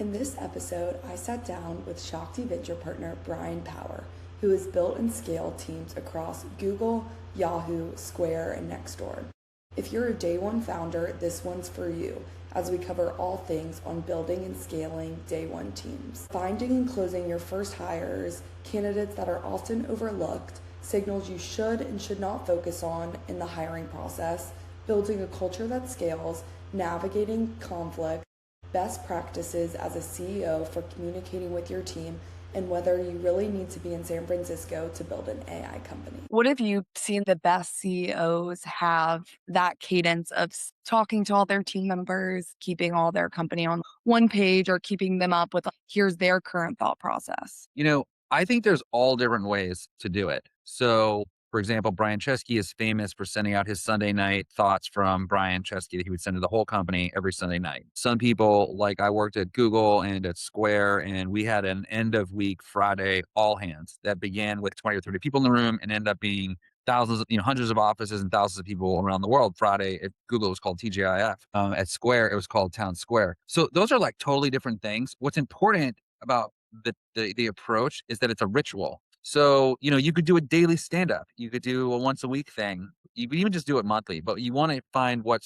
In this episode, I sat down with SHAKTI venture partner Bryan Power, who has built and scaled teams across Google, Yahoo, Square, and Nextdoor. If you're a day one founder, this one's for you, as we cover all things on building and scaling day one teams. Finding and closing your first hires, candidates that are often overlooked, signals you should and should not focus on in the hiring process, building a culture that scales, navigating conflict, best practices as a CEO for communicating with your team, and whether you really need to be in San Francisco to build an AI company. What have you seen the best CEOs have that cadence of talking to all their team members, keeping all their company on one page, or keeping them up with, here's their current thought process? I think there's all different ways to do it. So, for example, Brian Chesky is famous for sending out his Sunday night thoughts from Brian Chesky that he would send to the whole company every Sunday night. Some people, like I worked at Google and at Square, and we had an end of week Friday all hands that began with 20 or 30 people in the room and ended up being thousands, hundreds of offices and thousands of people around the world. Friday at Google, it was called TGIF. At Square, it was called Town Square. So those are like totally different things. What's important about the approach is that it's a ritual. So, you could do a daily stand up. You could do a once a week thing. You could even just do it monthly, but you want to find what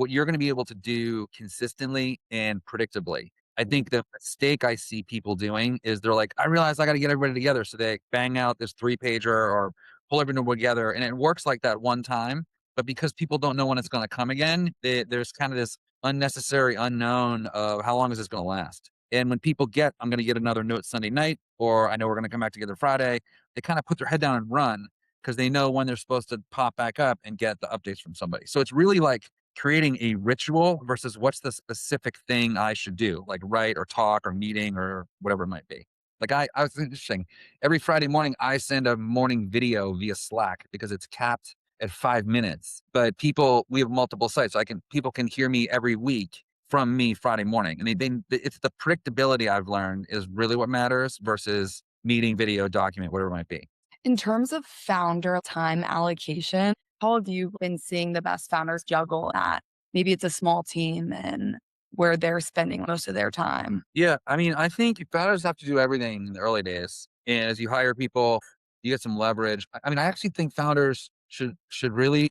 you're going to be able to do consistently and predictably. I think the mistake I see people doing is they're like, I realize I got to get everybody together. So they bang out this 3-pager or pull everyone together. And it works like that one time. But because people don't know when it's going to come again, there's kind of this unnecessary unknown of how long is this going to last. And when people I'm going to get another note Sunday night, or I know we're going to come back together Friday, they kind of put their head down and run because they know when they're supposed to pop back up and get the updates from somebody. So it's really like creating a ritual versus what's the specific thing I should do, like write or talk or meeting or whatever it might be. Like I was interesting. Every Friday morning, I send a morning video via Slack because it's capped at 5 minutes. But we have multiple sites, so people can hear me every week from me Friday morning. And it's the predictability I've learned is really what matters versus meeting, video, document, whatever it might be. In terms of founder time allocation, how have you been seeing the best founders juggle that? Maybe it's a small team and where they're spending most of their time. Yeah. I think founders have to do everything in the early days. And as you hire people, you get some leverage. I actually think founders should really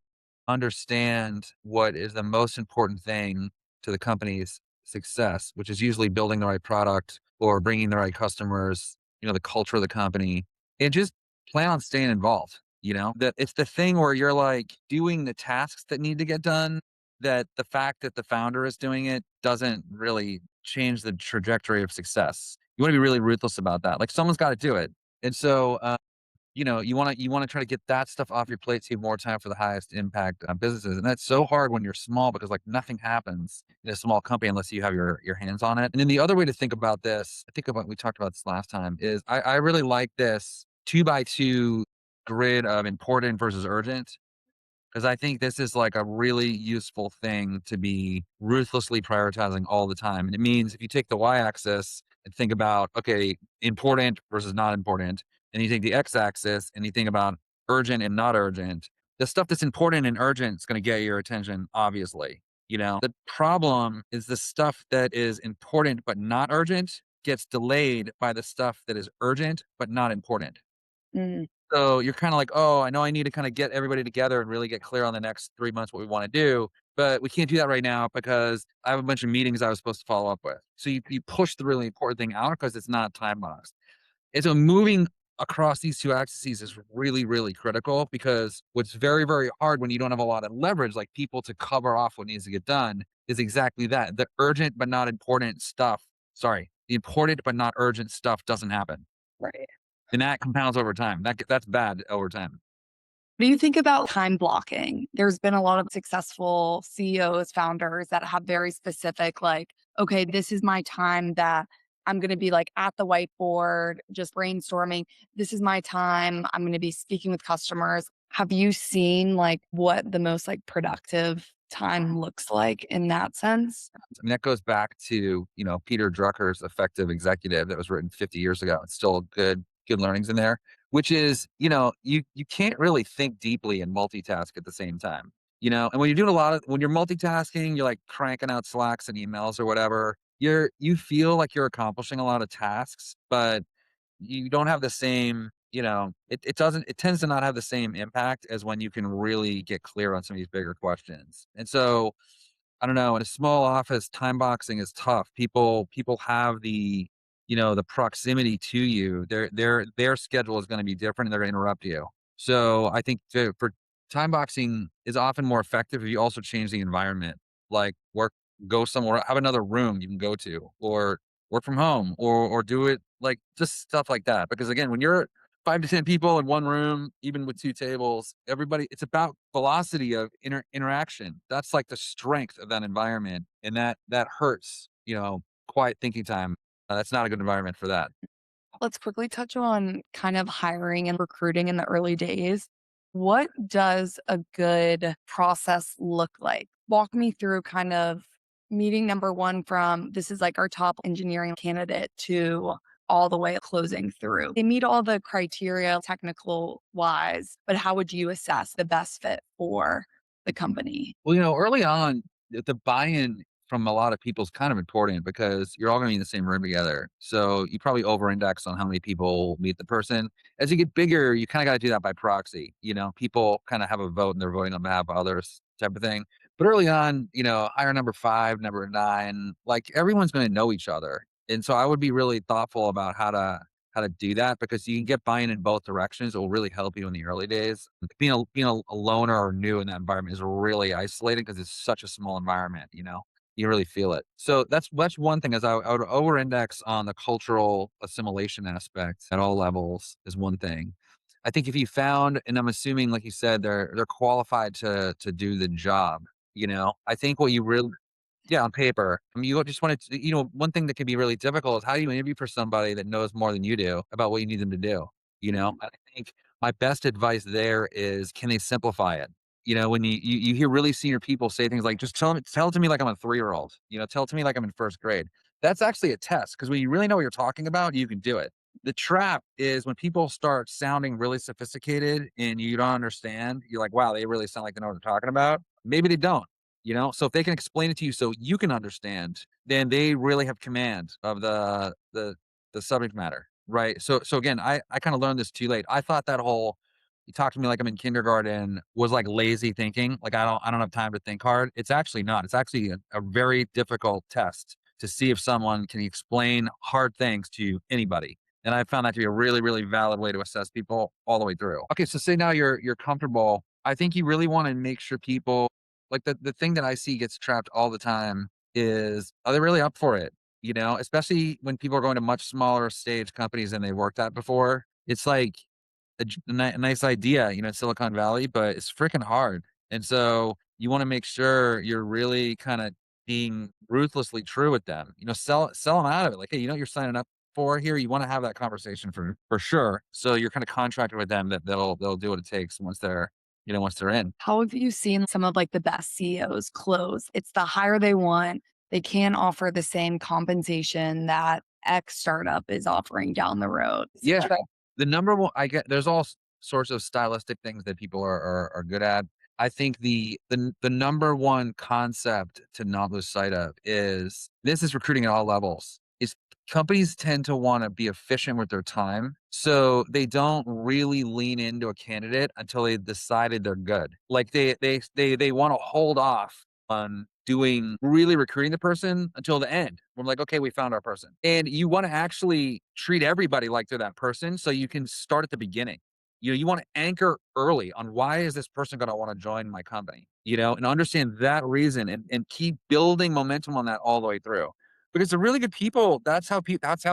understand what is the most important thing to the company's success, which is usually building the right product or bringing the right customers, the culture of the company, and just plan on staying involved. That it's the thing where you're like doing the tasks that need to get done, that the fact that the founder is doing it doesn't really change the trajectory of success. You want to be really ruthless about that. Like someone's got to do it. And so, you want to try to get that stuff off your plate so you have more time for the highest impact businesses. And that's so hard when you're small because like nothing happens in a small company unless you have your hands on it. And then the other way to think about this, I think about we talked about this last time, is I really like this 2x2 grid of important versus urgent. Because I think this is like a really useful thing to be ruthlessly prioritizing all the time. And it means if you take the y-axis and think about, okay, important versus not important, and you take the x-axis and you think about urgent and not urgent, the stuff that's important and urgent is going to get your attention, obviously. The problem is the stuff that is important but not urgent gets delayed by the stuff that is urgent but not important. Mm. So you're kind of like, oh, I know I need to kind of get everybody together and really get clear on the next 3 months what we want to do. But we can't do that right now because I have a bunch of meetings I was supposed to follow up with. So you push the really important thing out because it's not time boxed. And so moving across these two axes is really, really critical because what's very, very hard when you don't have a lot of leverage, like people to cover off what needs to get done, is exactly that. The urgent but not important stuff, the important but not urgent stuff doesn't happen. Right. And that compounds over time. That's bad over time. What do you think about time blocking? There's been a lot of successful CEOs, founders that have very specific, like, okay, this is my time that I'm going to be like at the whiteboard, just brainstorming. This is my time. I'm going to be speaking with customers. Have you seen like what the most like productive time looks like in that sense? That goes back to, Peter Drucker's Effective Executive that was written 50 years ago. It's still good learnings in there, which is, you can't really think deeply and multitask at the same time. And when you're doing when you're multitasking, you're like cranking out Slacks and emails or whatever. you feel like you're accomplishing a lot of tasks, but you don't have the same, it tends to not have the same impact as when you can really get clear on some of these bigger questions. And so, I don't know, in a small office, time boxing is tough. People have the proximity to you. Their schedule is gonna be different, and they're gonna interrupt you. So, I think for time boxing is often more effective if you also change the environment, like go somewhere, have another room you can go to, or work from home, or do it like just stuff like that. Because again, when you're 5 to 10 people in one room, even with 2 tables, everybody, it's about velocity of interaction. That's like the strength of that environment, and that hurts, quiet thinking time. That's not a good environment for that. Let's quickly touch on kind of hiring and recruiting in the early days. What does a good process look like? Walk me through kind of meeting number one from this is like our top engineering candidate to all the way closing through. They meet all the criteria technical wise, but how would you assess the best fit for the company? Well, early on, the buy-in from a lot of people is kind of important because you're all gonna be in the same room together. So you probably over-index on how many people meet the person. As you get bigger, you kinda gotta do that by proxy. People kinda have a vote and they're voting on behalf of others type of thing. But early on, hire number 5, number 9, like everyone's gonna know each other. And so I would be really thoughtful about how to do that because you can get buy-in in both directions. It will really help you in the early days. Being a loner or new in that environment is really isolating because it's such a small environment. You really feel it. So that's one thing is I would over-index on the cultural assimilation aspect at all levels is one thing. I think if you found, and I'm assuming, like you said, they're qualified to do the job. I think what you really, yeah, on paper. I mean, you just want to, one thing that can be really difficult is how do you interview for somebody that knows more than you do about what you need them to do? I think my best advice there is, can they simplify it? When you hear really senior people say things like, just tell it to me like I'm a 3-year-old, tell it to me like I'm in first grade. That's actually a test because when you really know what you're talking about, you can do it. The trap is when people start sounding really sophisticated and you don't understand, you're like, wow, they really sound like they know what they're talking about. Maybe they don't. So if they can explain it to you so you can understand, then they really have command of the subject matter, right? So again, I kind of learned this too late. I thought that whole "you talk to me like I'm in kindergarten" was like lazy thinking. Like I don't have time to think hard. It's actually not. It's actually a very difficult test to see if someone can explain hard things to anybody. And I found that to be a really, really valid way to assess people all the way through. Okay, so say now you're comfortable. I think you really want to make sure people, like, the thing that I see gets trapped all the time is, are they really up for it? Especially when people are going to much smaller stage companies than they worked at before. It's like a nice idea, in Silicon Valley, but it's freaking hard. And so you want to make sure you're really kind of being ruthlessly true with them. Sell them out of it. Like, hey, you know what you're signing up for here. You want to have that conversation for sure. So you're kind of contracted with them that they'll do what it takes once they're in. How have you seen some of like the best CEOs close? It's the hire they want. They can offer the same compensation that X startup is offering down the road. Yeah. The number one, I get, there's all sorts of stylistic things that people are good at. I think the number one concept to not lose sight of is this is recruiting at all levels. Is companies tend to want to be efficient with their time. So they don't really lean into a candidate until they decided they're good. Like they want to hold off on doing really recruiting the person until the end. We're like, okay, we found our person. And you want to actually treat everybody like they're that person so you can start at the beginning. You want to anchor early on why is this person going to want to join my company, and understand that reason and keep building momentum on that all the way through. Because the really good people, that's how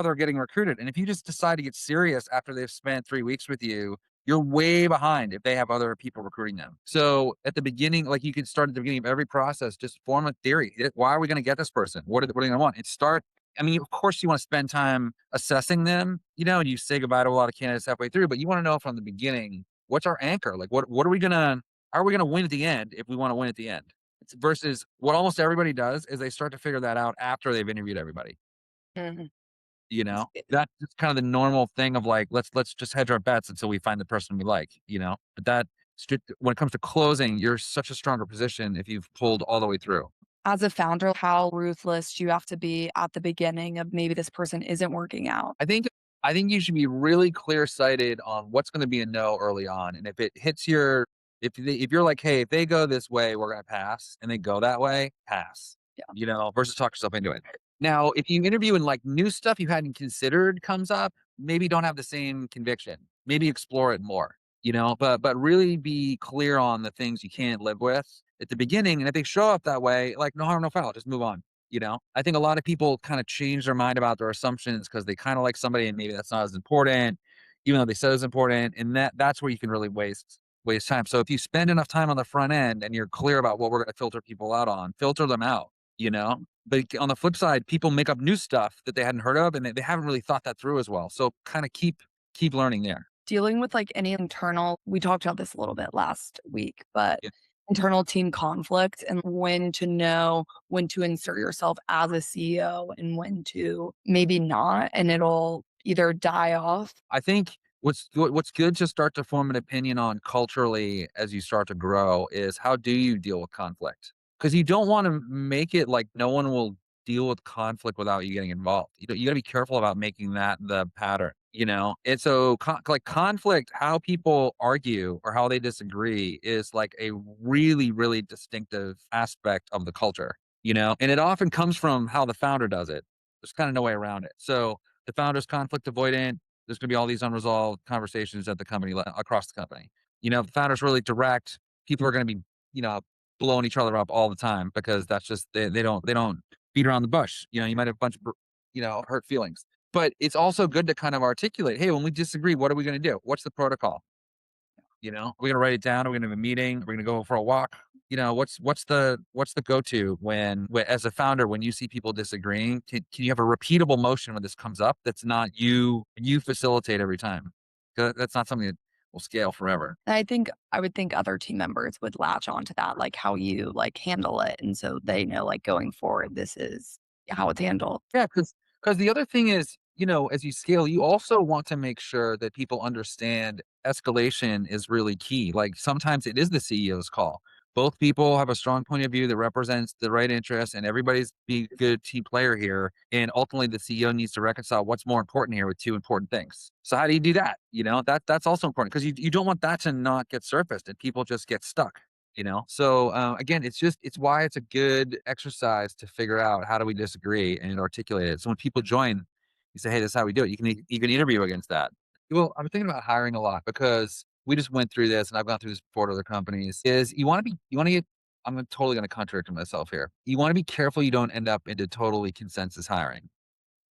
they're getting recruited. And if you just decide to get serious after they've spent 3 weeks with you, you're way behind if they have other people recruiting them. So at the beginning, like you could start at the beginning of every process, just form a theory. Why are we going to get this person? What are they going to want? And start. I mean, of course, you want to spend time assessing them, and you say goodbye to a lot of candidates halfway through, but you want to know from the beginning, what's our anchor? Like, what are we going to, how are we going to win at the end if we want to win at the end? Versus what almost everybody does is they start to figure that out after they've interviewed everybody. Mhm. That's just kind of the normal thing of like, let's just hedge our bets until we find the person we like. But when it comes to closing, you're such a stronger position if you've pulled all the way through. As a founder, how ruthless do you have to be at the beginning of maybe this person isn't working out? I think you should be really clear-sighted on what's gonna be a no early on, and if it hits your if you're like, "Hey, if they go this way, we're gonna pass," and they go that way, pass, Yeah. versus talk yourself into it. Now, if you interview and, like, new stuff you hadn't considered comes up, maybe don't have the same conviction. Maybe explore it more, but really be clear on the things you can't live with at the beginning, and if they show up that way, like, no harm, no foul, just move on. I think a lot of people kind of change their mind about their assumptions because they kind of like somebody and maybe that's not as important, even though they said it's important. And that's where you can really waste time. So if you spend enough time on the front end and you're clear about what we're going to filter people out on, filter them out, But on the flip side, people make up new stuff that they hadn't heard of and they haven't really thought that through as well. So kind of keep learning there. Dealing with like any internal, we talked about this a little bit last week, but internal team conflict and when to know when to insert yourself as a CEO and when to maybe not, and it'll either die off. I think what's good to start to form an opinion on culturally as you start to grow is how do you deal with conflict? Because you don't want to make it like no one will deal with conflict without you getting involved. You got to be careful about making that the pattern. And so like conflict, how people argue or how they disagree is like a really, really distinctive aspect of the culture. And it often comes from how the founder does it. There's kind of no way around it. So the founder's conflict avoidant. There's going to be all these unresolved conversations at the company across the company. If the founder's really direct, people are going to be, blowing each other up all the time because that's just they don't beat around the bush. You might have a bunch of hurt feelings, but it's also good to kind of articulate, hey, when we disagree, what are we going to do? What's the protocol? We're going to write it down. We're going to have a meeting. We're going to go for a walk. What's the go-to as a founder, when you see people disagreeing, can you have a repeatable motion when this comes up? That's not you facilitate every time. 'Cause that's not something that will scale forever. And I would think other team members would latch onto that, like how you like handle it. And so they know like going forward, this is how it's handled. Yeah, because the other thing is, as you scale, you also want to make sure that people understand escalation is really key. Like sometimes it is the CEO's call. Both people have a strong point of view that represents the right interests, and everybody's being a good team player here. And ultimately, the CEO needs to reconcile what's more important here with two important things. So how do you do that? That's also important because you don't want that to not get surfaced and people just get stuck. So again, it's why it's a good exercise to figure out how do we disagree and articulate it. So when people join, you say, hey, this is how we do it. You can interview against that. Well, I'm thinking about hiring a lot because we just went through this and I've gone through this before at other companies. Is you want to get, I'm totally going to contradict myself here. You want to be careful you don't end up into totally consensus hiring.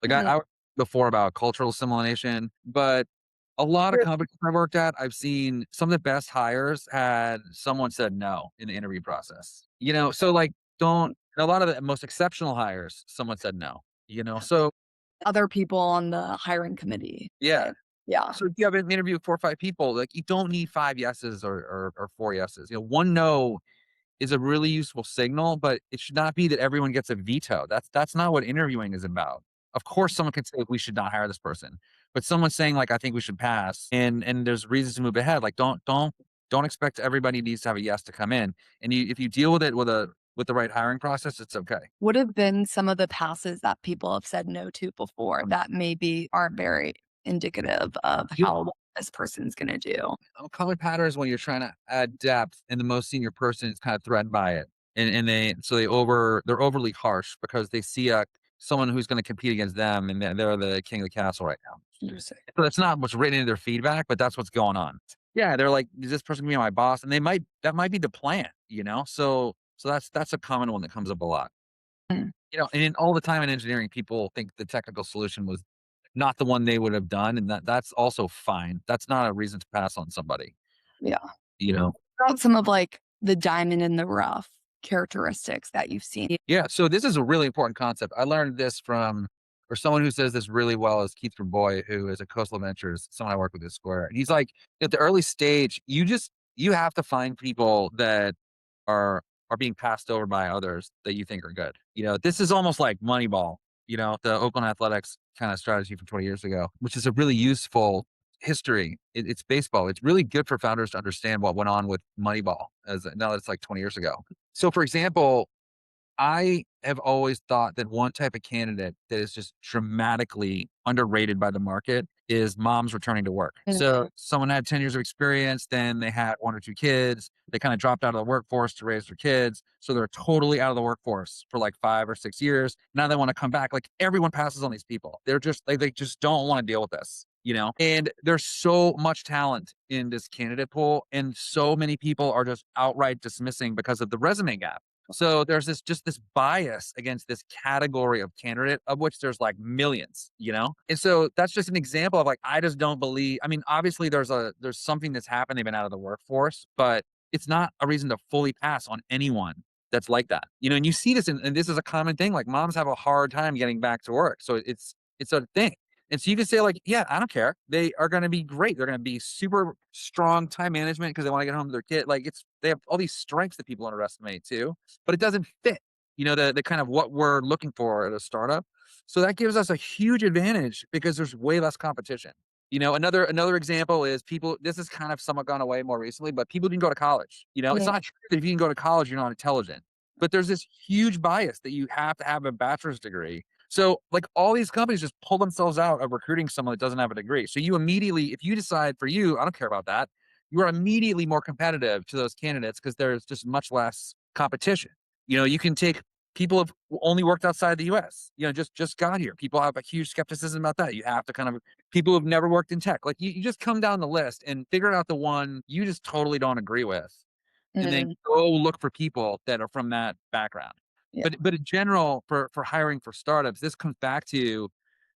Like Mhm. I was before about cultural assimilation, but a lot of companies I've worked at, I've seen some of the best hires had someone said no in the interview process. So like don't a lot of the most exceptional hires, someone said no. So Other people on the hiring committee. yeah. Yeah. So if you have an interview with 4 or 5 people, like you don't need 5 yeses or 4 yeses. One no is a really useful signal, but it should not be that everyone gets a veto. That's not what interviewing is about. Of course, someone can say we should not hire this person, but someone saying like I think we should pass, and there's reasons to move ahead. Like don't expect everybody needs to have a yes to come in. And if you deal with it with the right hiring process, it's okay. What have been some of the passes that people have said no to before that maybe aren't very indicative of how well this person's going to do? Common patterns when you're trying to add depth, and the most senior person is kind of threatened by it, and they're overly harsh because they see someone who's going to compete against them, and they're the king of the castle right now. Interesting. So that's not what's written in their feedback, but that's what's going on. Yeah, they're like, is this person gonna be my boss? And that might be the plan. So that's a common one that comes up a lot. Mm. And in all the time in engineering, people think the technical solution was not the one they would have done, and that's also fine. That's not a reason to pass on somebody, Yeah. you know? About some of like the diamond in the rough characteristics that you've seen. Yeah, so this is a really important concept. I learned this or someone who says this really well is Keith Boy, who is a Coastal Ventures, someone I work with at Square. And he's like, at the early stage, you have to find people that are being passed over by others that you think are good. This is almost like Moneyball, the Oakland Athletics kind of strategy from 20 years ago, which is a really useful history. It's baseball. It's really good for founders to understand what went on with Moneyball now that it's like 20 years ago. So for example, I have always thought that one type of candidate that is just dramatically underrated by the market is moms returning to work. Mhm. So someone had 10 years of experience, then they had one or two kids. They kind of dropped out of the workforce to raise their kids. So they're totally out of the workforce for like 5 or 6 years. Now they want to come back. Like everyone passes on these people. They're just like, they just don't want to deal with this, you know? And there's so much talent in this candidate pool. And so many people are just outright dismissing because of the resume gap. So there's this bias against this category of candidate of which there's like millions, you know? And so that's just an example of like, I just don't believe, I mean, obviously there's something that's happened. They've been out of the workforce, but it's not a reason to fully pass on anyone that's like that. You know, and you see this and this is a common thing. Like moms have a hard time getting back to work. So it's a thing. And so you can say like, yeah, I don't care. They are going to be great. They're going to be super strong time management because they want to get home to their kid. Like they have all these strengths that people underestimate too, but it doesn't fit, you know, the kind of what we're looking for at a startup. So that gives us a huge advantage because there's way less competition. You know, another example is people. This has kind of somewhat gone away more recently, but people didn't go to college. You know, it's Mhm. not true that if you can go to college, you're not intelligent. But there's this huge bias that you have to have a bachelor's degree. So, like all these companies just pull themselves out of recruiting someone that doesn't have a degree. So you immediately, if you decide for you, I don't care about that, you are immediately more competitive to those candidates because there's just much less competition. You know, you can take people have only worked outside the US, you know, just got here. People have a huge skepticism about that. You have to kind of people who've never worked in tech. Like you just come down the list and figure out the one you just totally don't agree with. And then Mhm. go look for people that are from that background. Yeah. But in general, for hiring for startups, this comes back to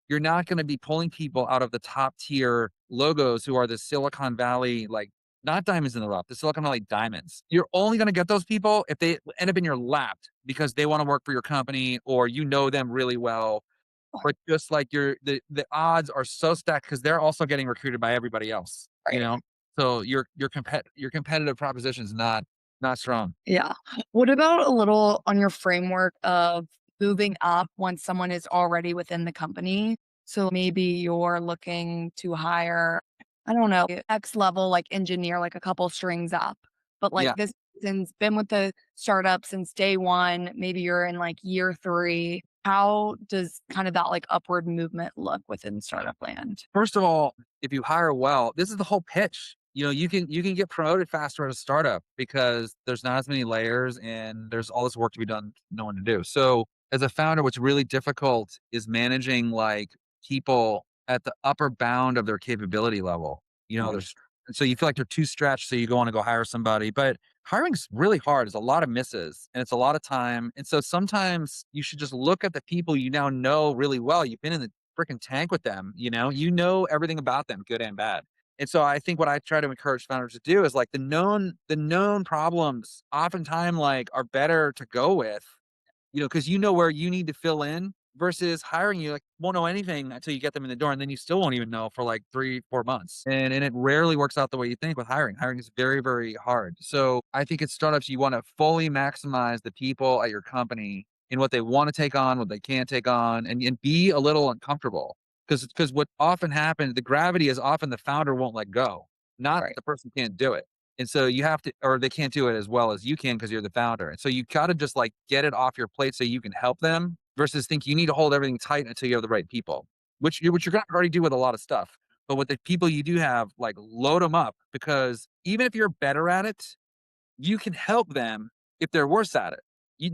you're not gonna be pulling people out of the top tier logos who are the Silicon Valley, like, not diamonds in the rough, the Silicon Valley diamonds. You're only gonna get those people if they end up in your lap because they wanna work for your company or you know them really well, or just like the odds are so stacked because 'cause they're also getting recruited by everybody else, you Right. know? So your competitive proposition is not strong. Yeah. What about a little on your framework of moving up once someone is already within the company? So maybe you're looking to hire, I don't know, X level like engineer, like a couple strings up. But like Yeah. this person's been with the startup since day one. Maybe you're in like year three. How does kind of that like upward movement look within startup land? First of all, if you hire well, this is the whole pitch. You know, you can get promoted faster at a startup because there's not as many layers and there's all this work to be done, no one to do. So as a founder, what's really difficult is managing like people at the upper bound of their capability level. You know, Right. there's so you feel like they're too stretched, so you go on to go hire somebody. But hiring's really hard. It's a lot of misses and it's a lot of time. And so sometimes you should just look at the people you now know really well. You've been in the freaking tank with them, you know everything about them, good and bad. And so I think what I try to encourage founders to do is like the known problems oftentimes like are better to go with, because you know where you need to fill in versus hiring you like won't know anything until you get them in the door and then you still won't even know for like 3-4 months. And it rarely works out the way you think with hiring. Hiring is very, very hard. So I think at startups you want to fully maximize the people at your company in what they want to take on, what they can't take on, and be a little uncomfortable. Because what often happens, the gravity is often the founder won't let go, not that Right. the person can't do it. And so you have to, or they can't do it as well as you can because you're the founder. And so you got to just like get it off your plate so you can help them versus think you need to hold everything tight until you have the right people, which you're going to already do with a lot of stuff. But with the people you do have, like load them up because even if you're better at it, you can help them if they're worse at it.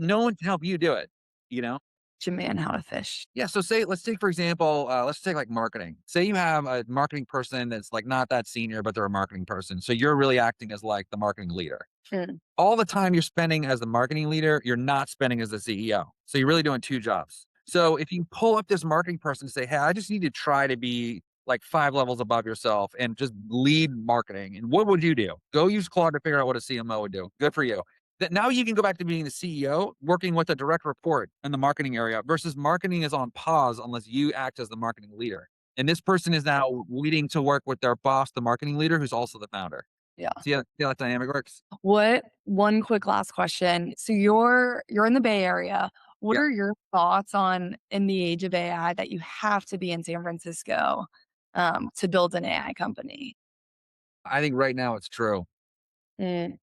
No one can help you do it, you know? To man how to fish. Yeah. So let's take, for example, let's take like marketing. Say you have a marketing person that's like not that senior, but they're a marketing person. So you're really acting as like the marketing leader. Mm. All the time you're spending as the marketing leader, you're not spending as the CEO. So you're really doing two jobs. So if you pull up this marketing person and say, hey, I just need to try to be like 5 levels above yourself and just lead marketing. And what would you do? Go use Claude to figure out what a CMO would do. Good for you. That now you can go back to being the CEO, working with a direct report in the marketing area versus marketing is on pause unless you act as the marketing leader. And this person is now leading to work with their boss, the marketing leader, who's also the founder. Yeah. See how that dynamic works? What one quick last question. So you're in the Bay Area. What Yeah. are your thoughts on in the age of AI that you have to be in San Francisco to build an AI company? I think right now it's true. Mm,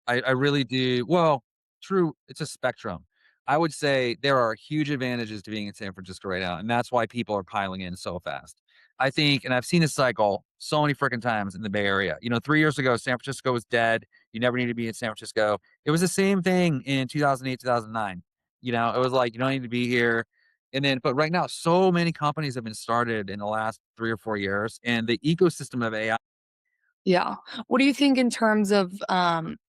I really do. Well, true. It's a spectrum. I would say there are huge advantages to being in San Francisco right now, and that's why people are piling in so fast. I think, and I've seen this cycle so many freaking times in the Bay Area. 3 years ago, San Francisco was dead. You never need to be in San Francisco. It was the same thing in 2008, 2009. It was like, you don't need to be here. But right now, so many companies have been started in the last 3 or 4 years, and the ecosystem of AI Yeah. What do you think in terms of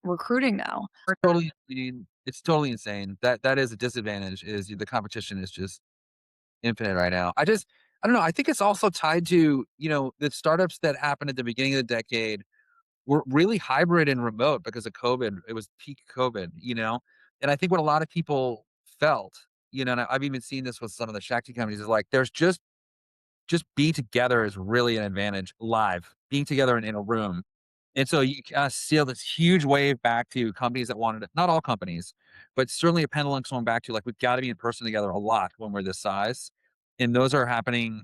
recruiting now? are totally, it's totally insane. That is a disadvantage. Is the competition is just infinite right now. I don't know. I think it's also tied to, the startups that happened at the beginning of the decade were really hybrid and remote because of COVID. It was peak COVID. And I think what a lot of people felt, and I've even seen this with some of the SHAKTI companies, is like, there's just be together is really an advantage live, being together in a room. And so you kind of see this huge wave back to companies that wanted it, not all companies, but certainly a pendulum swung back to, like, we've got to be in person together a lot when we're this size. And those are happening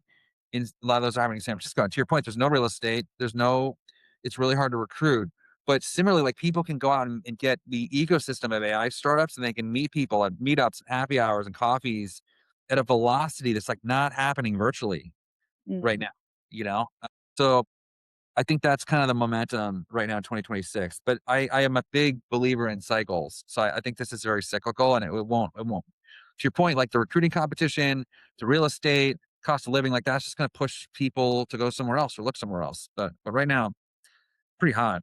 a lot of those are happening in San Francisco. And to your point, there's no real estate. It's really hard to recruit. But similarly, like, people can go out and get the ecosystem of AI startups, and they can meet people at meetups, happy hours, and coffees at a velocity that's like not happening virtually right Mm. now, you know? So I think that's kind of the momentum right now in 2026. But I am a big believer in cycles. So I think this is very cyclical, and it won't. To your point, like the recruiting competition, the real estate, cost of living, like that's just going to push people to go somewhere else or look somewhere else. But right now, pretty hot.